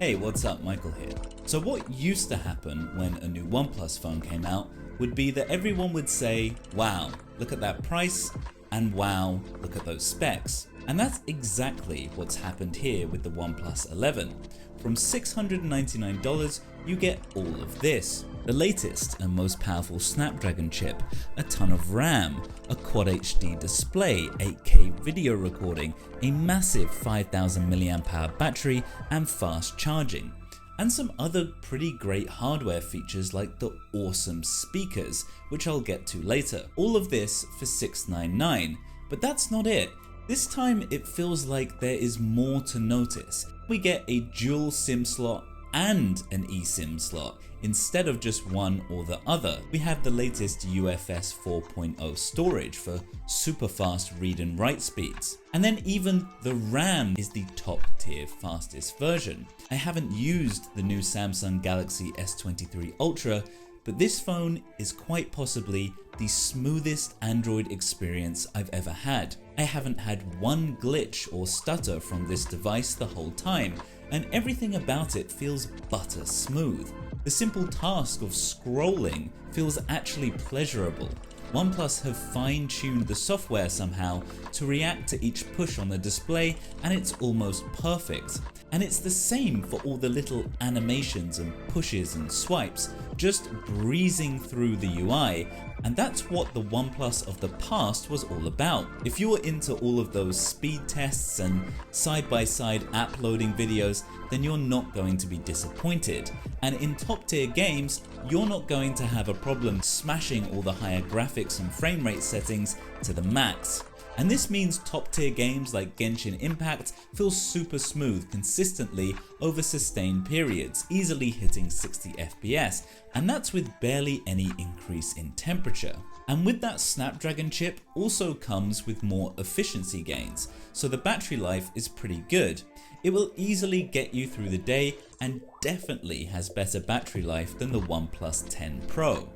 Hey, what's up? Michael here. So what used to happen when a new OnePlus phone came out would be that everyone would say, wow, look at that price, and wow, look at those specs. And that's exactly what's happened here with the OnePlus 11. From $699, you get all of this. The latest and most powerful Snapdragon chip, a ton of RAM, a Quad HD display, 8K video recording, a massive 5000 mAh battery and fast charging, and some other pretty great hardware features like the awesome speakers, which I'll get to later. All of this for $699, but that's not it. This time it feels like there is more to notice. We get a dual SIM slot and an eSIM slot instead of just one or the other. We have the latest UFS 4.0 storage for super fast read and write speeds. And then even the RAM is the top tier fastest version. I haven't used the new Samsung Galaxy S23 Ultra, but this phone is quite possibly the smoothest Android experience I've ever had. I haven't had one glitch or stutter from this device the whole time, and everything about it feels butter smooth. The simple task of scrolling feels actually pleasurable. OnePlus have fine-tuned the software somehow to react to each push on the display, and it's almost perfect. And it's the same for all the little animations and pushes and swipes, just breezing through the UI, and that's what the OnePlus of the past was all about. If you were into all of those speed tests and side-by-side app loading videos, then you're not going to be disappointed. And in top tier games, you're not going to have a problem smashing all the higher graphics and frame rate settings to the max. And this means top tier games like Genshin Impact feel super smooth consistently over sustained periods, easily hitting 60 FPS, and that's with barely any increase in temperature. And with that Snapdragon chip also comes with more efficiency gains, so the battery life is pretty good. It will easily get you through the day and definitely has better battery life than the OnePlus 10 Pro.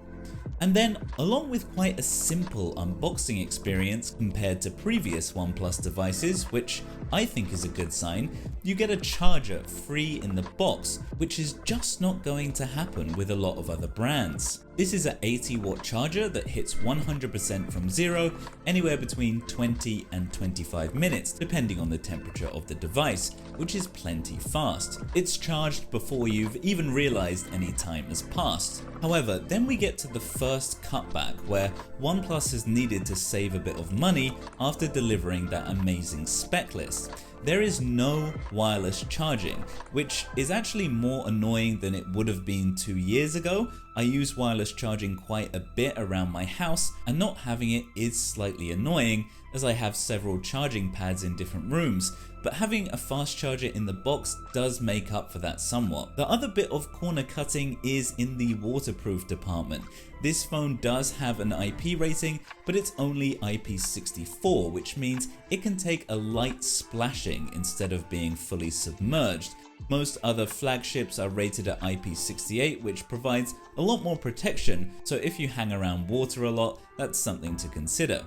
And then, along with quite a simple unboxing experience compared to previous OnePlus devices, which I think is a good sign, you get a charger free in the box, which is just not going to happen with a lot of other brands. This is an 80-watt charger that hits 100% from zero, anywhere between 20 and 25 minutes, depending on the temperature of the device, which is plenty fast. It's charged before you've even realized any time has passed. However, then we get to the first cutback, where OnePlus has needed to save a bit of money after delivering that amazing spec list. There is no wireless charging, which is actually more annoying than it would have been 2 years ago. I use wireless charging quite a bit around my house, and not having it is slightly annoying as I have several charging pads in different rooms, but having a fast charger in the box does make up for that somewhat. The other bit of corner cutting is in the waterproof department. This phone does have an IP rating, but it's only IP64, which means it can take a light splashing instead of being fully submerged. Most other flagships are rated at IP68, which provides a lot more protection, so if you hang around water a lot, that's something to consider.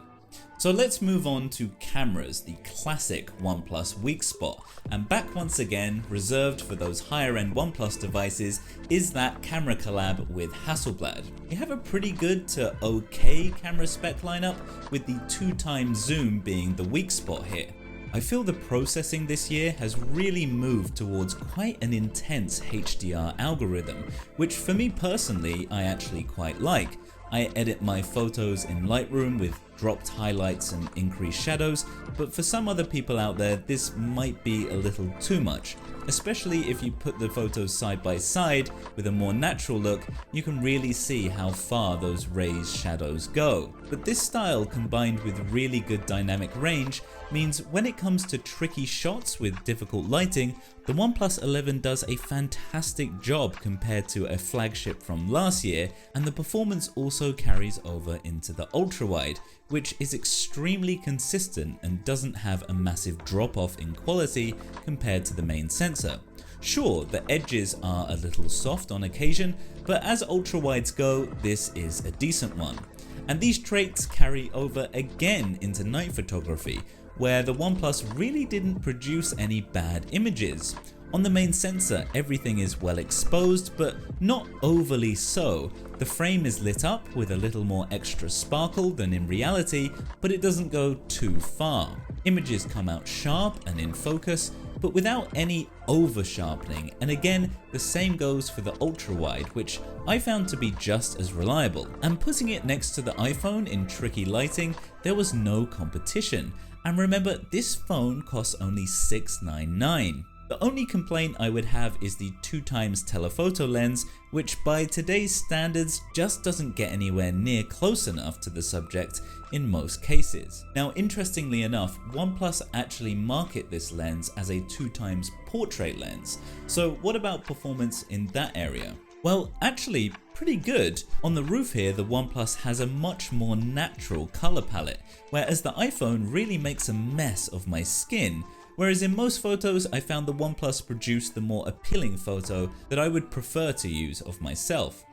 So let's move on to cameras, the classic OnePlus weak spot. And back once again, reserved for those higher end OnePlus devices, is that camera collab with Hasselblad. We have a pretty good to okay camera spec lineup, with the 2x zoom being the weak spot here. I feel the processing this year has really moved towards quite an intense HDR algorithm, which for me personally I actually quite like. I edit my photos in Lightroom with dropped highlights and increased shadows, but for some other people out there this might be a little too much. Especially if you put the photos side by side with a more natural look, you can really see how far those raised shadows go. But this style combined with really good dynamic range means when it comes to tricky shots with difficult lighting, the OnePlus 11 does a fantastic job compared to a flagship from last year, and the performance also carries over into the ultra-wide, which is extremely consistent and doesn't have a massive drop off in quality compared to the main sensor. Sure, the edges are a little soft on occasion, but as ultra-wides go, this is a decent one. And these traits carry over again into night photography, where the OnePlus really didn't produce any bad images. On the main sensor, everything is well exposed, but not overly so. The frame is lit up with a little more extra sparkle than in reality, but it doesn't go too far. Images come out sharp and in focus, but without any over sharpening, and again the same goes for the ultra wide, which I found to be just as reliable. And putting it next to the iPhone in tricky lighting, there was no competition. And remember, this phone costs only $699. The only complaint I would have is the 2x telephoto lens, which by today's standards just doesn't get anywhere near close enough to the subject in most cases. Now, interestingly enough, OnePlus actually market this lens as a 2x portrait lens. So what about performance in that area? Well, actually pretty good. On the roof here, the OnePlus has a much more natural color palette, whereas the iPhone really makes a mess of my skin. Whereas in most photos, I found the OnePlus produced the more appealing photo that I would prefer to use of myself.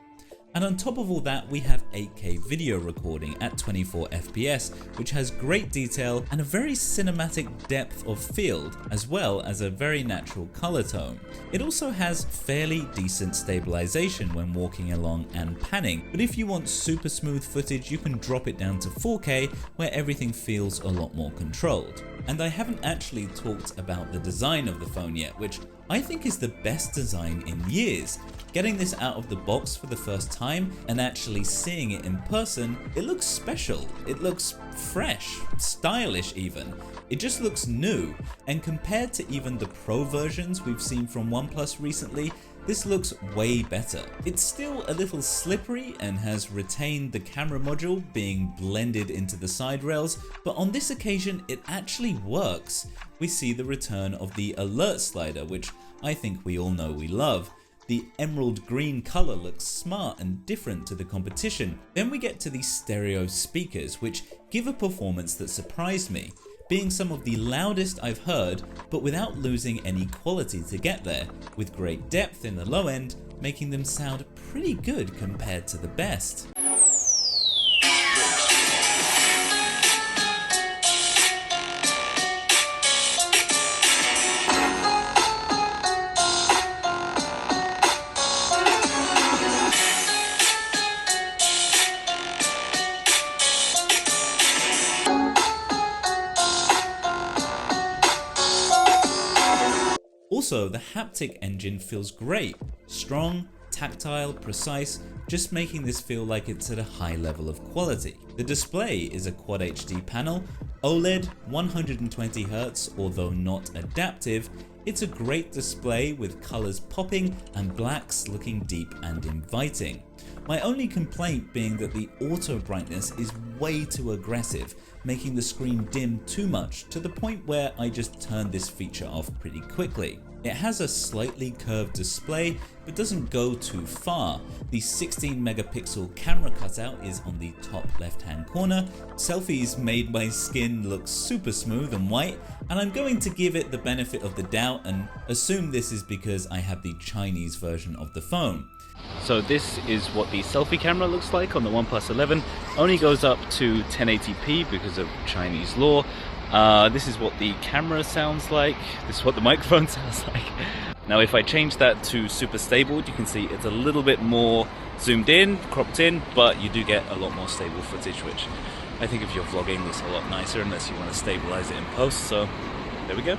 And on top of all that, we have 8K video recording at 24 FPS, which has great detail and a very cinematic depth of field, as well as a very natural color tone. It also has fairly decent stabilization when walking along and panning, but if you want super smooth footage, you can drop it down to 4K, where everything feels a lot more controlled. And I haven't actually talked about the design of the phone yet, which I think is the best design in years. Getting this out of the box for the first time and actually seeing it in person, it looks special. It looks fresh, stylish even. It just looks new, and compared to even the Pro versions we've seen from OnePlus recently, this looks way better. It's still a little slippery and has retained the camera module being blended into the side rails, but on this occasion it actually works. We see the return of the alert slider, which I think we all know we love. The emerald green color looks smart and different to the competition. Then we get to these stereo speakers, which give a performance that surprised me, being some of the loudest I've heard, but without losing any quality to get there, with great depth in the low end, making them sound pretty good compared to the best. Also, the haptic engine feels great, strong, tactile, precise, just making this feel like it's at a high level of quality. The display is a Quad HD panel, OLED, 120Hz, although not adaptive. It's a great display with colors popping and blacks looking deep and inviting. My only complaint being that the auto brightness is way too aggressive, making the screen dim too much to the point where I just turned this feature off pretty quickly. It has a slightly curved display, but doesn't go too far. The 16 megapixel camera cutout is on the top left hand corner. Selfies made my skin look super smooth and white, and I'm going to give it the benefit of the doubt and assume this is because I have the Chinese version of the phone. So this is what the selfie camera looks like on the OnePlus 11. Only goes up to 1080p because of Chinese law. This is what the camera sounds like. This is what the microphone sounds like. Now if I change that to super stable, you can see it's a little bit more zoomed in, cropped in, but you do get a lot more stable footage, which I think if you're vlogging looks a lot nicer unless you want to stabilize it in post. So there we go.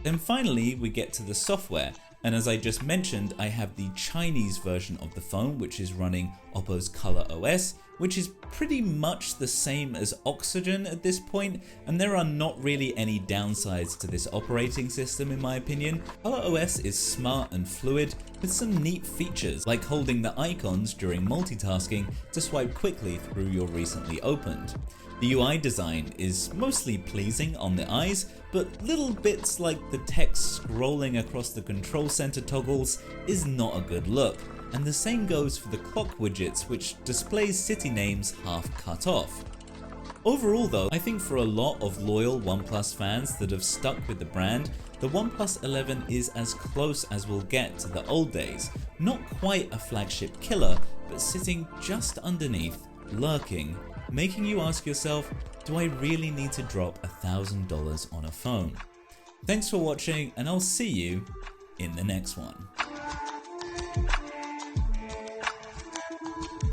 Then finally we get to the software. And as I just mentioned, I have the Chinese version of the phone, which is running Oppo's Color OS, which is pretty much the same as Oxygen at this point, and there are not really any downsides to this operating system in my opinion. Color OS is smart and fluid with some neat features, like holding the icons during multitasking to swipe quickly through your recently opened. The UI design is mostly pleasing on the eyes, but little bits like the text scrolling across the control center toggles is not a good look. And the same goes for the clock widgets, which displays city names half cut off. Overall though, I think for a lot of loyal OnePlus fans that have stuck with the brand, the OnePlus 11 is as close as we'll get to the old days. Not quite a flagship killer, but sitting just underneath, lurking, making you ask yourself, do I really need to drop $1,000 on a phone? Thanks for watching, and I'll see you in the next one.